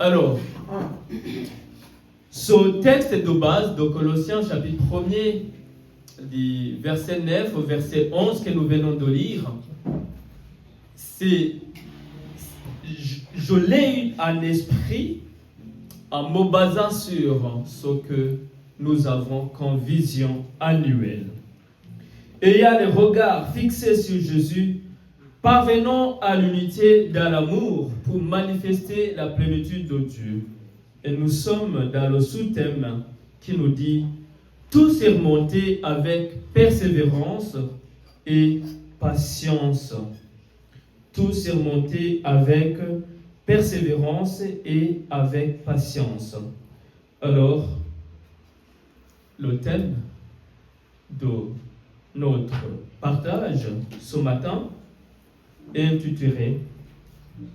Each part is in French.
Alors, ce texte de base de Colossiens chapitre 1er, du verset 9 au verset 11 que nous venons de lire, je l'ai eu en esprit en me basant sur ce que nous avons comme vision annuelle. Ayant le regard fixé sur Jésus, parvenons à l'unité dans l'amour pour manifester la plénitude de Dieu. Et nous sommes dans le sous-thème qui nous dit « Tout surmonter avec persévérance et patience ». Tout surmonter avec persévérance et avec patience. Alors, le thème de notre partage ce matin est intitulé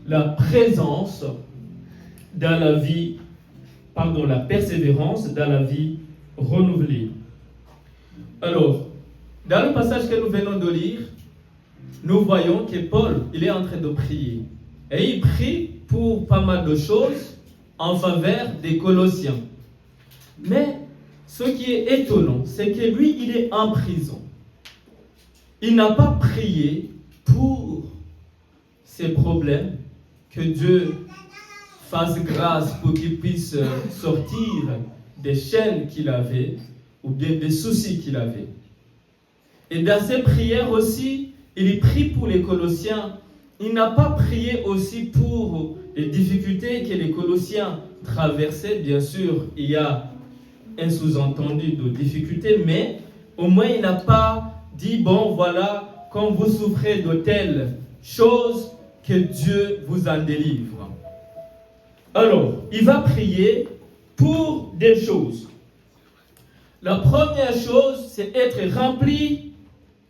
la présence dans la vie, la persévérance dans la vie renouvelée. Alors, dans le passage que nous venons de lire, nous voyons que Paul, il est en train de prier. Et il prie pour pas mal de choses en faveur des Colossiens. Mais ce qui est étonnant, c'est que lui, il est en prison. Il n'a pas prié pour ses problèmes, que Dieu fasse grâce pour qu'il puisse sortir des chaînes qu'il avait ou bien des soucis qu'il avait. Et dans ses prières aussi, il prie pour les Colossiens. Il n'a pas prié aussi pour les difficultés que les Colossiens traversaient. Bien sûr, il y a un sous-entendu de difficultés, mais au moins il n'a pas dit, bon voilà, quand vous souffrez de telles choses, que Dieu vous en délivre. Alors, il va prier pour des choses. La première chose, c'est être rempli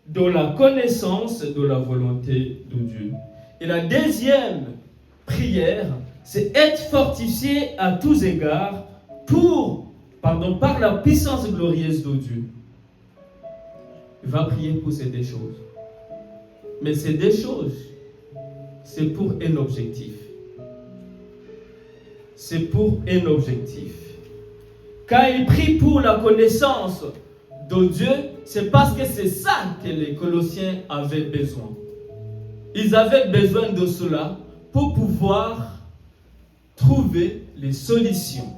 de la connaissance de la volonté de Dieu. Et la deuxième prière, c'est être fortifié à tous égards par la puissance glorieuse de Dieu. Il va prier pour ces deux choses. Mais ces deux choses, c'est pour un objectif. C'est pour un objectif. Quand il prie pour la connaissance de Dieu, c'est parce que c'est ça que les Colossiens avaient besoin. Ils avaient besoin de cela pour pouvoir trouver les solutions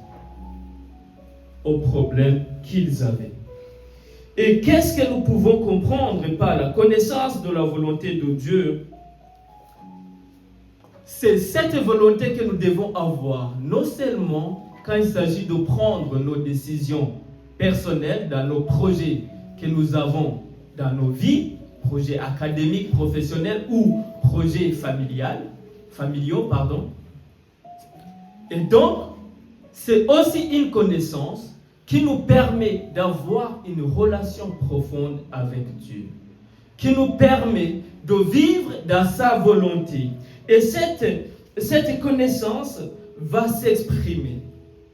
aux problèmes qu'ils avaient. Et qu'est-ce que nous pouvons comprendre par la connaissance de la volonté de Dieu? C'est cette volonté que nous devons avoir, non seulement quand il s'agit de prendre nos décisions personnelles dans nos projets que nous avons dans nos vies, projets académiques, professionnels ou projets familiaux. Et donc, c'est aussi une connaissance qui nous permet d'avoir une relation profonde avec Dieu, qui nous permet de vivre dans sa volonté. Et cette connaissance va s'exprimer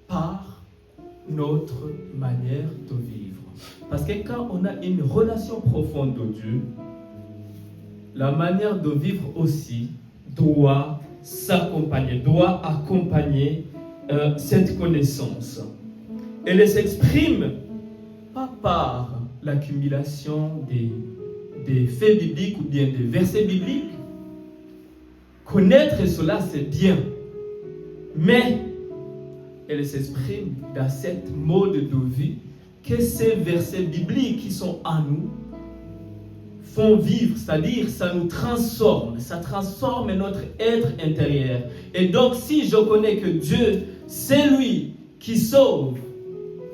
par notre manière de vivre. Parce que quand on a une relation profonde de Dieu, la manière de vivre aussi doit accompagner cette connaissance. Elle s'exprime pas par l'accumulation des faits bibliques ou bien des versets bibliques. Connaître cela, c'est bien. Mais elle s'exprime dans cette mode de vie que ces versets bibliques qui sont en nous font vivre, c'est-à-dire ça nous transforme, ça transforme notre être intérieur. Et donc si je connais que Dieu, c'est lui qui sauve,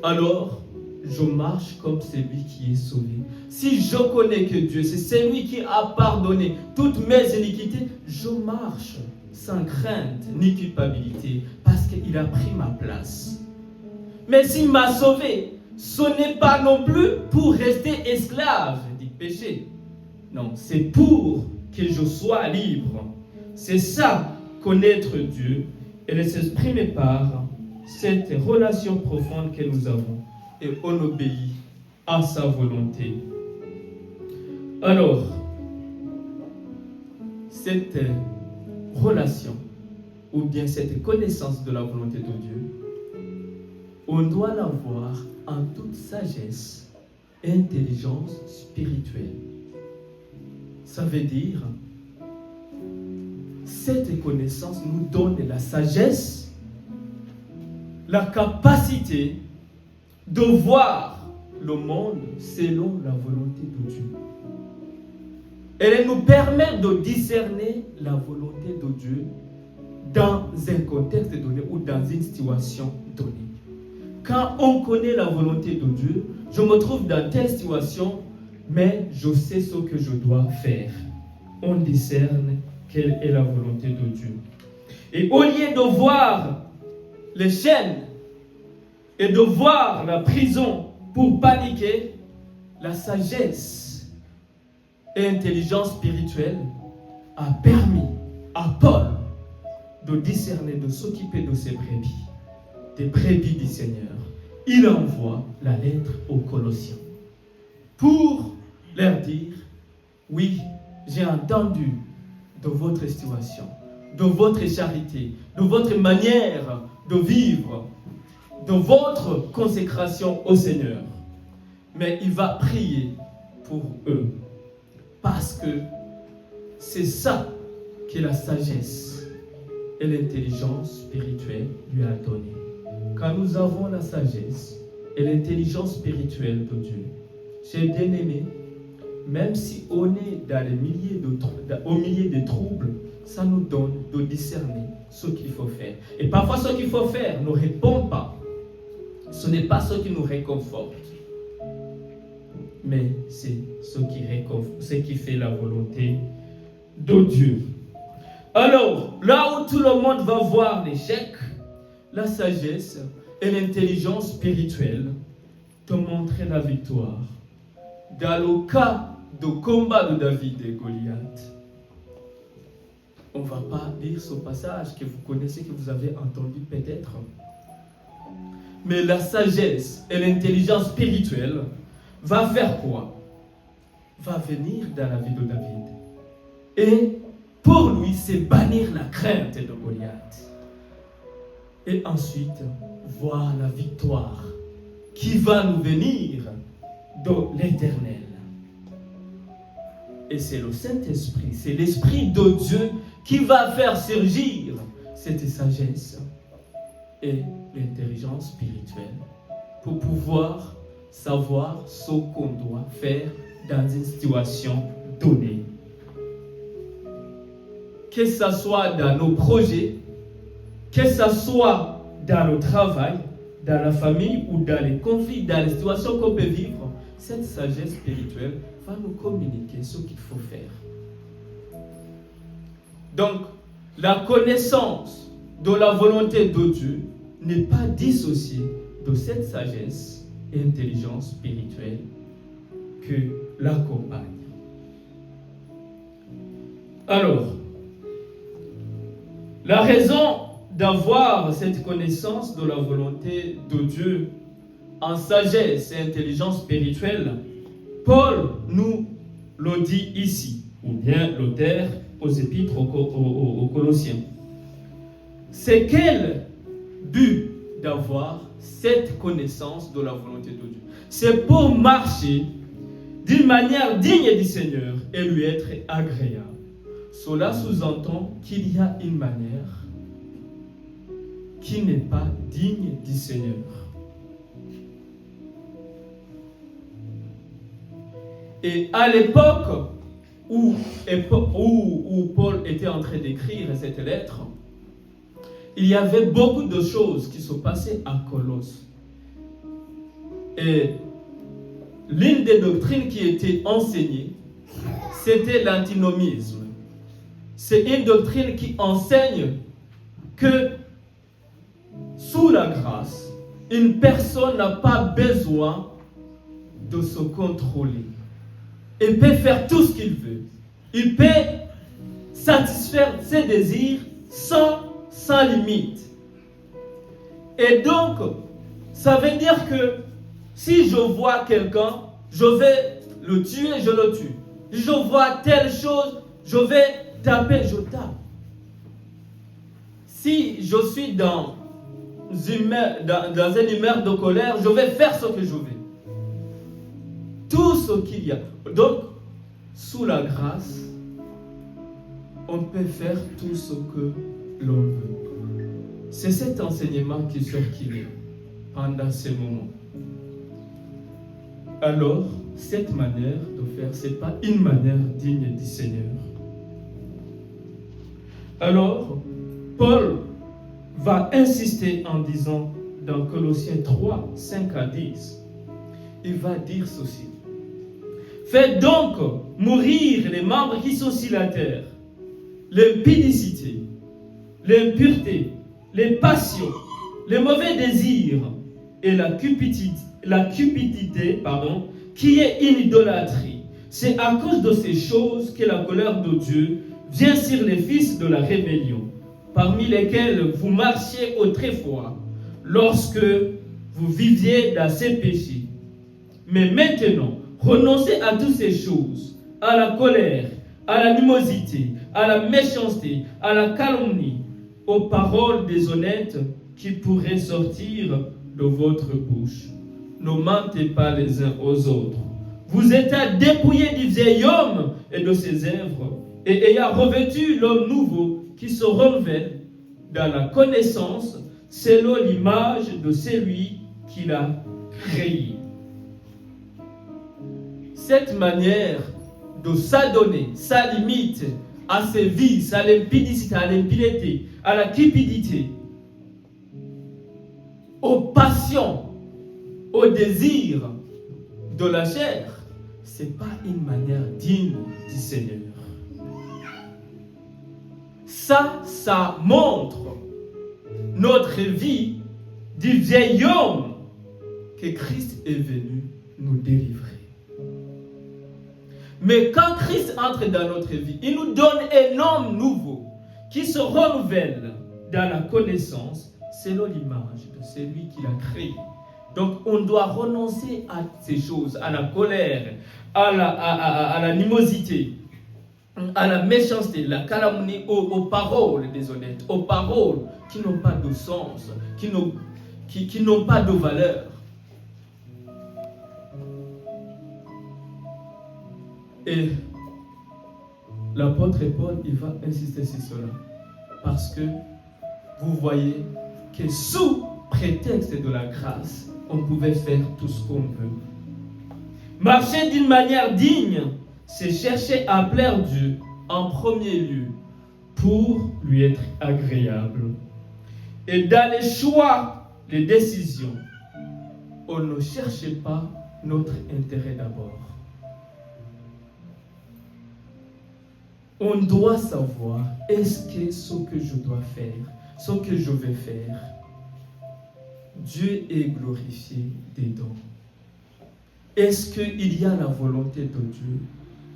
alors je marche comme celui qui est sauvé. Si je connais que Dieu, c'est celui qui a pardonné toutes mes iniquités, je marche sans crainte ni culpabilité parce qu'il a pris ma place. Mais s'il m'a sauvé, ce n'est pas non plus pour rester esclave du péché. Non, c'est pour que je sois libre. C'est ça, connaître Dieu. Elle s'exprime par cette relation profonde que nous avons. Et on obéit à sa volonté. Alors, cette relation ou bien cette connaissance de la volonté de Dieu, on doit l'avoir en toute sagesse et intelligence spirituelle. Ça veut dire, cette connaissance nous donne la sagesse, la capacité de voir le monde selon la volonté de Dieu. Elle nous permet de discerner la volonté de Dieu dans un contexte donné ou dans une situation donnée. Quand on connaît la volonté de Dieu, je me trouve dans telle situation, mais je sais ce que je dois faire. On discerne quelle est la volonté de Dieu. Et au lieu de voir les chaînes et de voir la prison pour paniquer, la sagesse et l'intelligence spirituelle a permis à Paul de discerner, de s'occuper de ses brebis, des brebis du Seigneur. Il envoie la lettre aux Colossiens pour leur dire, oui, j'ai entendu de votre situation, de votre charité, de votre manière de vivre, de votre consécration au Seigneur. Mais il va prier pour eux parce que c'est ça que la sagesse et l'intelligence spirituelle lui a donné. Quand nous avons la sagesse et l'intelligence spirituelle de Dieu, j'ai bien aimé, même si on est dans au milieu des troubles, ça nous donne de discerner ce qu'il faut faire. Et parfois, ce qu'il faut faire ne répond pas. Ce n'est pas ce qui nous réconforte, mais c'est ce qui fait la volonté de Dieu. Alors, là où tout le monde va voir l'échec, la sagesse et l'intelligence spirituelle te montrent la victoire. Dans le cas de combat de David et Goliath, on ne va pas lire ce passage que vous connaissez, que vous avez entendu peut-être. Mais la sagesse et l'intelligence spirituelle va faire quoi? Va venir dans la vie de David. Et pour lui, c'est bannir la crainte de Goliath. Et ensuite, voir la victoire qui va nous venir de l'Éternel. Et c'est le Saint-Esprit, c'est l'Esprit de Dieu qui va faire surgir cette sagesse et l'intelligence spirituelle pour pouvoir savoir ce qu'on doit faire dans une situation donnée. Que ce soit dans nos projets, que ce soit dans le travail, dans la famille ou dans les conflits, dans les situations qu'on peut vivre, cette sagesse spirituelle va nous communiquer ce qu'il faut faire. Donc, la connaissance de la volonté de Dieu n'est pas dissociée de cette sagesse et intelligence spirituelle que l'accompagne. Alors, la raison d'avoir cette connaissance de la volonté de Dieu en sagesse et intelligence spirituelle, Paul nous le dit ici, ou bien l'auteur aux épîtres aux Colossiens. C'est quel but d'avoir cette connaissance de la volonté de Dieu? C'est pour marcher d'une manière digne du Seigneur et lui être agréable. Cela sous-entend qu'il y a une manière qui n'est pas digne du Seigneur. Et à l'époque où Paul était en train d'écrire cette lettre, il y avait beaucoup de choses qui se passaient à Colosse. Et l'une des doctrines qui était enseignée, c'était l'antinomisme. C'est une doctrine qui enseigne que sous la grâce, une personne n'a pas besoin de se contrôler. Il peut faire tout ce qu'il veut. Il peut satisfaire ses désirs sans limite. Et donc, ça veut dire que si je vois quelqu'un, je vais le tuer, je le tue. Si je vois telle chose, je vais taper, je tape. Si je suis dans une humeur de colère, je vais faire ce que je veux. Tout ce qu'il y a. Donc, sous la grâce, on peut faire tout ce que l'on veut. C'est cet enseignement qui circulait pendant ces moments. Alors, cette manière de faire, ce n'est pas une manière digne du Seigneur. Alors, Paul va insister en disant dans Colossiens 3, 5 à 10, il va dire ceci. Faites donc mourir les membres qui sont sur la terre, l'impudicité, l'impureté, les passions, les mauvais désirs et la cupidité, qui est une idolâtrie. C'est à cause de ces choses que la colère de Dieu vient sur les fils de la rébellion, parmi lesquels vous marchiez autrefois, lorsque vous viviez dans ces péchés. Mais maintenant, renoncez à toutes ces choses, à la colère, à l'animosité, à la méchanceté, à la calomnie, aux paroles déshonnêtes qui pourraient sortir de votre bouche. Ne mentez pas les uns aux autres. Vous êtes dépouillés du vieil homme et de ses œuvres, et ayant revêtu l'homme nouveau qui se renouvelle dans la connaissance selon l'image de celui qui l'a créé. Cette manière de s'adonner, sa limite à ses vices, à l'impudicité, à l'impiété, à la cupidité, aux passions, aux désirs de la chair, ce n'est pas une manière digne du Seigneur. Ça montre notre vie du vieil homme que Christ est venu nous délivrer. Mais quand Christ entre dans notre vie, il nous donne un homme nouveau qui se renouvelle dans la connaissance selon l'image de celui qui l'a créé. Donc on doit renoncer à ces choses, à la colère, à l'animosité, à la méchanceté, la calomnie, aux paroles déshonnêtes, aux paroles qui n'ont pas de sens, qui n'ont pas de valeur. Et l'apôtre Paul, il va insister sur cela. Parce que vous voyez que sous prétexte de la grâce, on pouvait faire tout ce qu'on veut. Marcher d'une manière digne, c'est chercher à plaire Dieu en premier lieu pour lui être agréable. Et dans les choix, les décisions, on ne cherche pas notre intérêt d'abord. On doit savoir, est-ce que ce que je dois faire, ce que je vais faire, Dieu est glorifié dedans? Est-ce qu'il y a la volonté de Dieu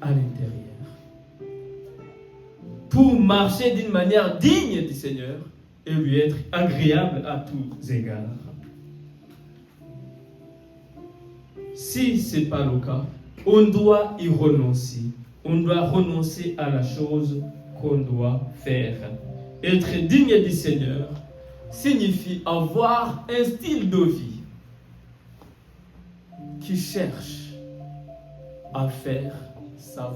à l'intérieur? Pour marcher d'une manière digne du Seigneur et lui être agréable à tous égards. Si ce n'est pas le cas, on doit y renoncer. On doit renoncer à la chose qu'on doit faire. Être digne du Seigneur signifie avoir un style de vie qui cherche à faire sa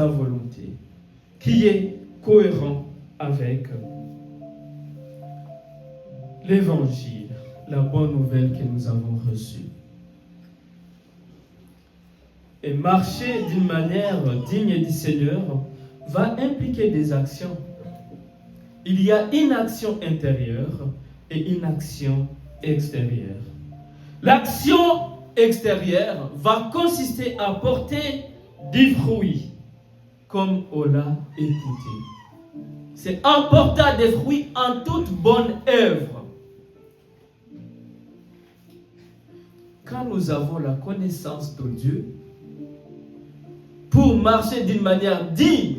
volonté, qui est cohérent avec l'évangile, la bonne nouvelle que nous avons reçue. Et marcher d'une manière digne du Seigneur va impliquer des actions. Il y a une action intérieure et une action extérieure. L'action extérieure va consister à porter des fruits, comme on l'a écouté. C'est en portant des fruits en toute bonne œuvre. Quand nous avons la connaissance de Dieu, pour marcher d'une manière digne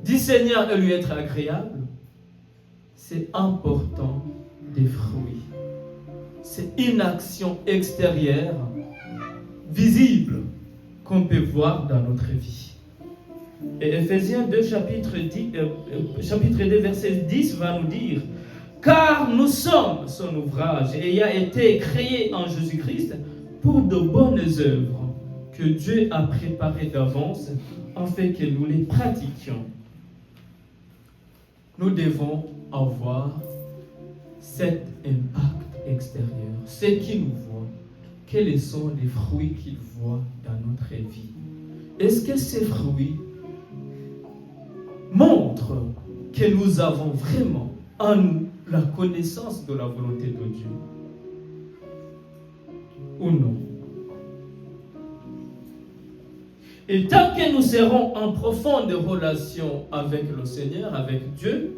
du Seigneur et lui être agréable, c'est en portant des fruits. C'est une action extérieure, visible, qu'on peut voir dans notre vie. Et Ephésiens 2, chapitre 2, verset 10 va nous dire: car nous sommes son ouvrage, ayant été créés en Jésus-Christ pour de bonnes œuvres que Dieu a préparées d'avance afin que nous les pratiquions. Nous devons avoir cet impact extérieur. Ceux qui nous voient, quels sont les fruits qu'ils voient dans notre vie? Est-ce que ces fruits montrent que nous avons vraiment en nous la connaissance de la volonté de Dieu ou non? Et tant que nous serons en profonde relation avec le Seigneur, avec Dieu,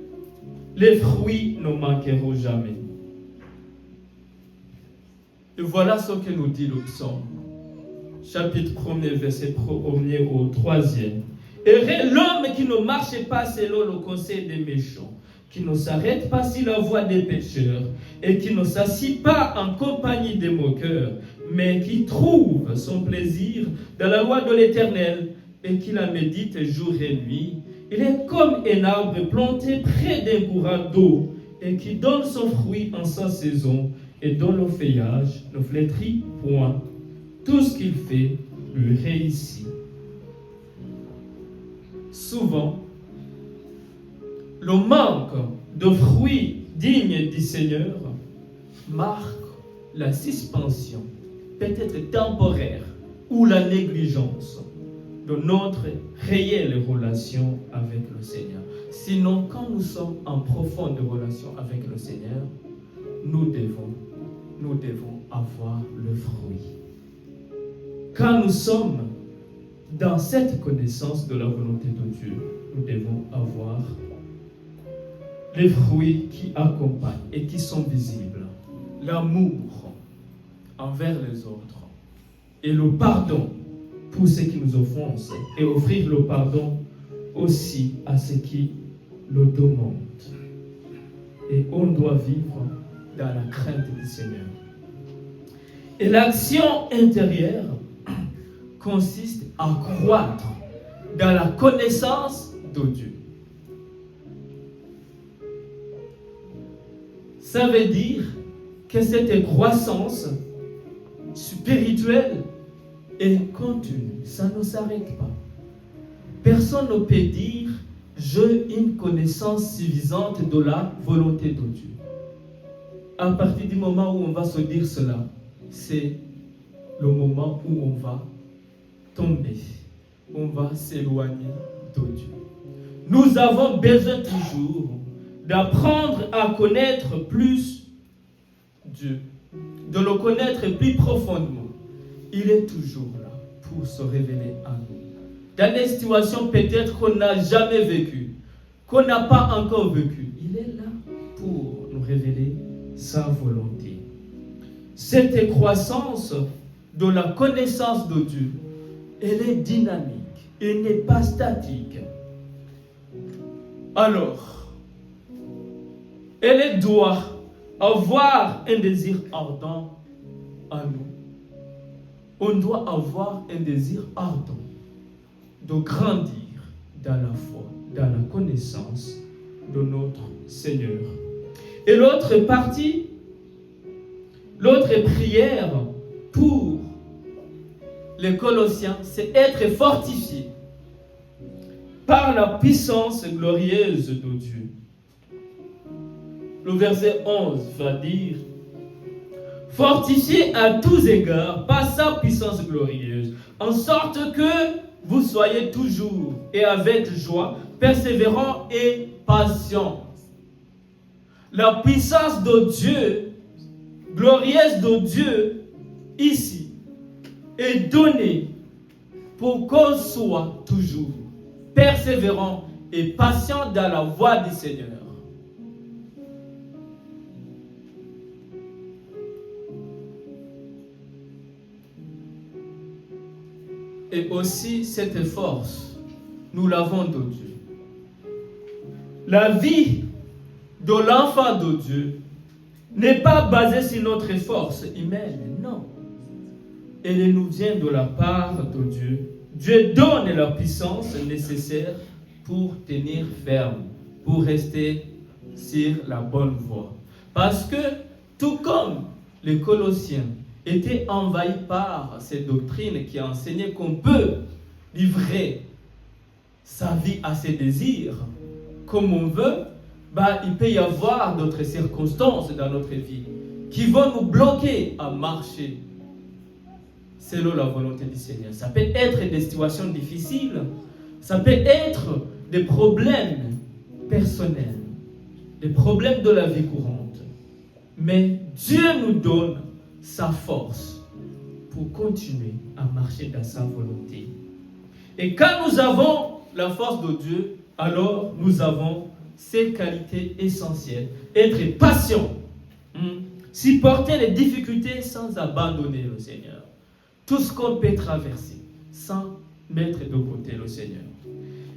les fruits ne manqueront jamais. Et voilà ce que nous dit le psaume, chapitre 1er, verset 1er au 3e. Heureux l'homme qui ne marche pas selon le conseil des méchants, qui ne s'arrête pas sur la voie des pécheurs, et qui ne s'assied pas en compagnie des moqueurs, mais qui trouve son plaisir dans la loi de l'Éternel, et qui la médite jour et nuit. Il est comme un arbre planté près d'un courant d'eau, et qui donne son fruit en sa saison, et dont le feuillage ne flétrit point. Tout ce qu'il fait lui réussit. Souvent, le manque de fruits dignes du Seigneur marque la suspension, peut-être temporaire, ou la négligence de notre réelle relation avec le Seigneur. Sinon, quand nous sommes en profonde relation avec le Seigneur, nous devons avoir le fruit. Quand nous sommes dans cette connaissance de la volonté de Dieu, nous devons avoir les fruits qui accompagnent et qui sont visibles. L'amour envers les autres et le pardon pour ceux qui nous offensent, et offrir le pardon aussi à ceux qui le demandent. Et on doit vivre dans la crainte du Seigneur. Et l'action intérieure consiste à croître dans la connaissance de Dieu. Ça veut dire que cette croissance spirituelle est continue, ça ne s'arrête pas. Personne ne peut dire « j'ai une connaissance suffisante de la volonté de Dieu ». À partir du moment où on va se dire cela, c'est le moment où on va tomber, on va s'éloigner de Dieu. Nous avons besoin toujours d'apprendre à connaître plus Dieu, de le connaître plus profondément. Il est toujours là pour se révéler à nous. Dans des situations peut-être qu'on n'a jamais vécues, qu'on n'a pas encore vécues, il est là pour nous révéler sa volonté. Cette croissance de la connaissance de Dieu, elle est dynamique, elle n'est pas statique. Alors, elle doit avoir un désir ardent en nous. On doit avoir un désir ardent de grandir dans la foi, dans la connaissance de notre Seigneur. Et l'autre partie, l'autre prière pour les Colossiens, c'est être fortifié par la puissance glorieuse de Dieu. Le verset 11 va dire: fortifié à tous égards par sa puissance glorieuse, en sorte que vous soyez toujours et avec joie, persévérants et patients. La puissance de Dieu, glorieuse de Dieu, ici, est donnée pour qu'on soit toujours persévérant et patient dans la voie du Seigneur. Et aussi cette force, nous l'avons de Dieu. La vie de l'enfant de Dieu n'est pas basée sur notre force humaine, non. Elle nous vient de la part de Dieu Dieu donne la puissance nécessaire pour tenir ferme, pour rester sur la bonne voie. Parce que tout comme les Colossiens étaient envahis par cette doctrine qui enseignait qu'on peut livrer sa vie à ses désirs comme on veut, il peut y avoir d'autres circonstances dans notre vie qui vont nous bloquer à marcher selon la volonté du Seigneur. Ça peut être des situations difficiles, ça peut être des problèmes personnels, des problèmes de la vie courante. Mais Dieu nous donne sa force pour continuer à marcher dans sa volonté. Et quand nous avons la force de Dieu, alors nous avons ces qualités essentielles. Être patient, supporter les difficultés sans abandonner le Seigneur. Tout ce qu'on peut traverser sans mettre de côté le Seigneur.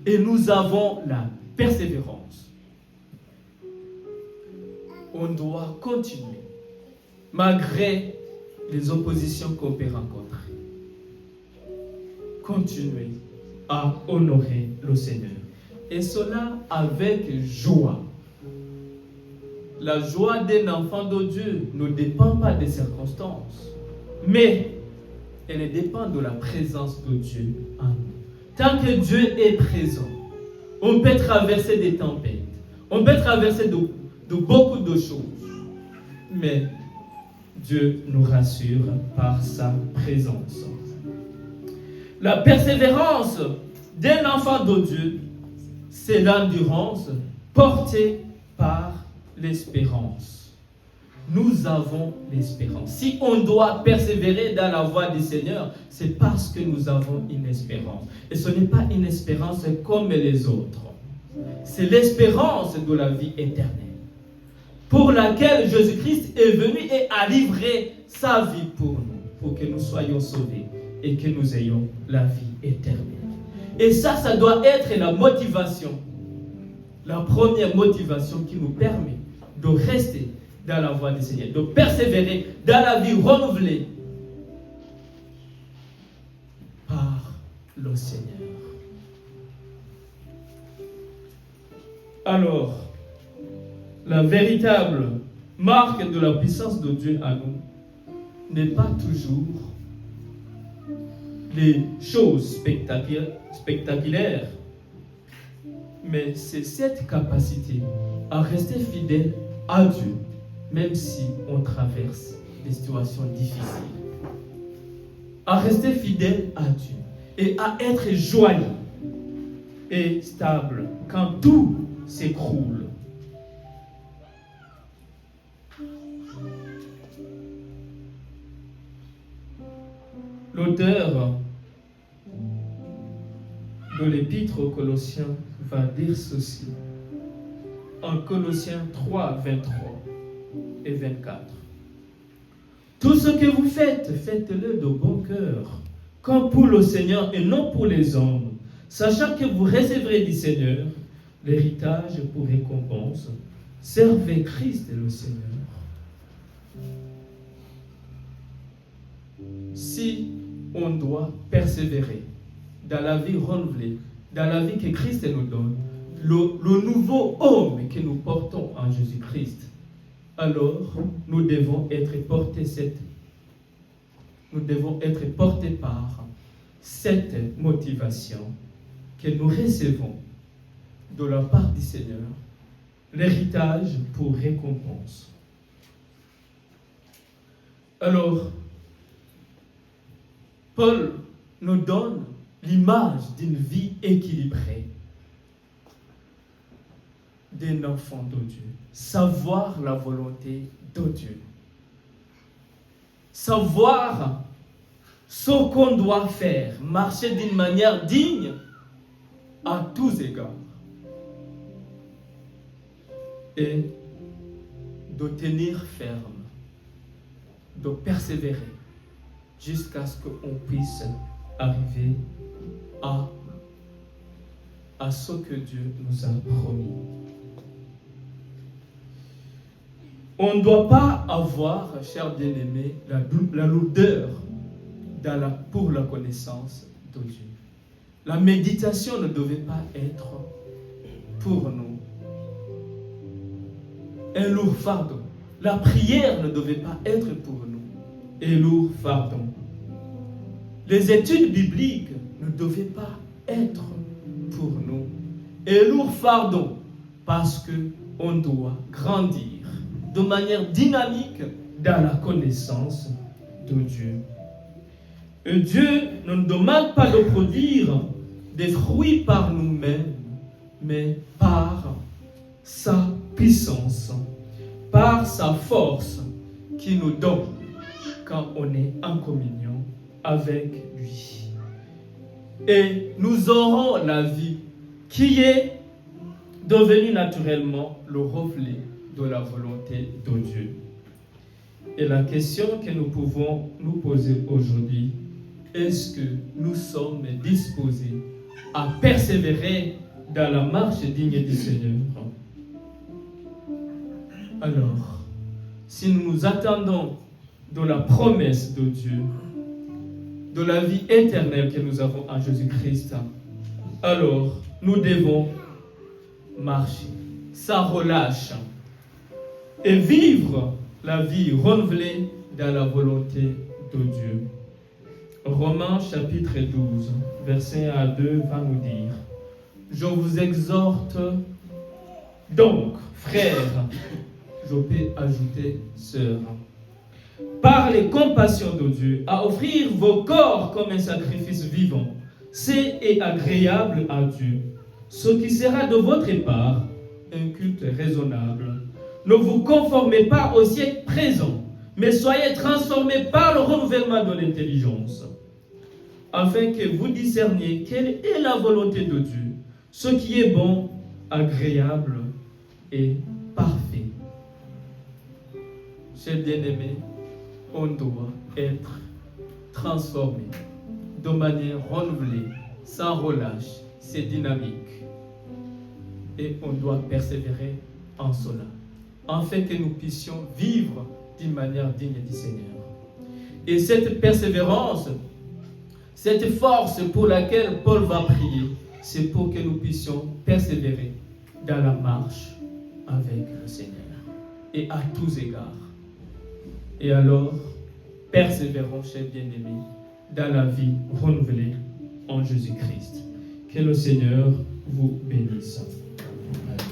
Et nous avons la persévérance. On doit continuer malgré les oppositions qu'on peut rencontrer. Continuer à honorer le Seigneur. Et cela avec joie. La joie d'un enfant de Dieu ne dépend pas des circonstances, mais elle dépend de la présence de Dieu en nous. Tant que Dieu est présent, on peut traverser des tempêtes, on peut traverser de beaucoup de choses, mais Dieu nous rassure par sa présence. La persévérance d'un enfant de Dieu, c'est l'endurance portée par l'espérance. Nous avons l'espérance. Si on doit persévérer dans la voie du Seigneur, c'est parce que nous avons une espérance. Et ce n'est pas une espérance comme les autres. C'est l'espérance de la vie éternelle, pour laquelle Jésus-Christ est venu et a livré sa vie pour nous, pour que nous soyons sauvés et que nous ayons la vie éternelle. Et ça doit être la motivation, la première motivation qui nous permet de rester dans la voie du Seigneur, de persévérer dans la vie renouvelée par le Seigneur. Alors, la véritable marque de la puissance de Dieu à nous n'est pas toujours les choses spectaculaires, mais c'est cette capacité à rester fidèle à Dieu, même si on traverse des situations difficiles. À rester fidèle à Dieu et à être joyeux et stable quand tout s'écroule. L'auteur de l'épître aux Colossiens va dire ceci en Colossiens 3, 23 et 24. Tout ce que vous faites, faites-le de bon cœur, comme pour le Seigneur et non pour les hommes, sachant que vous recevrez du Seigneur l'héritage pour récompense. Servez Christ le Seigneur. Si on doit persévérer dans la vie renouvelée, dans la vie que Christ nous donne, le nouveau homme que nous portons en Jésus-Christ, alors nous devons être portés par cette motivation que nous recevons de la part du Seigneur, l'héritage pour récompense. Alors, Paul nous donne l'image d'une vie équilibrée, d'un enfant de Dieu. Savoir la volonté de Dieu. Savoir ce qu'on doit faire. Marcher d'une manière digne à tous égards. Et de tenir ferme. De persévérer jusqu'à ce qu'on puisse arriver à ce que Dieu nous a promis. On ne doit pas avoir, chers bien-aimés, la lourdeur pour la connaissance de Dieu. La méditation ne devait pas être pour nous un lourd fardeau. La prière ne devait pas être pour nous un lourd fardeau. Les études bibliques ne devaient pas être pour nous un lourd fardeau, parce qu'on doit grandir de manière dynamique dans la connaissance de Dieu. Et Dieu ne nous demande pas de produire des fruits par nous-mêmes, mais par sa puissance, par sa force qui nous donne quand on est en communion avec lui. Et nous aurons la vie qui est devenue naturellement le reflet de la volonté de Dieu. Et la question que nous pouvons nous poser aujourd'hui, est-ce que nous sommes disposés à persévérer dans la marche digne du Seigneur? Alors, si nous nous attendons de la promesse de Dieu, de la vie éternelle que nous avons en Jésus-Christ, alors nous devons marcher sans relâche et vivre la vie renouvelée dans la volonté de Dieu. Romains chapitre 12, verset 1 à 2 va nous dire: je vous exhorte donc, frères, je peux ajouter sœurs, par les compassions de Dieu, à offrir vos corps comme un sacrifice vivant, saint et agréable à Dieu, ce qui sera de votre part un culte raisonnable. Ne vous conformez pas au siècle présent, mais soyez transformés par le renouvellement de l'intelligence, afin que vous discerniez quelle est la volonté de Dieu, ce qui est bon, agréable et parfait. Chers bien-aimés, on doit être transformé de manière renouvelée, sans relâche, c'est dynamique. Et on doit persévérer en cela, afin que nous puissions vivre d'une manière digne du Seigneur. Et cette persévérance, cette force pour laquelle Paul va prier, c'est pour que nous puissions persévérer dans la marche avec le Seigneur, et à tous égards. Et alors, persévérons, chers bien-aimés, dans la vie renouvelée en Jésus-Christ. Que le Seigneur vous bénisse. Amen.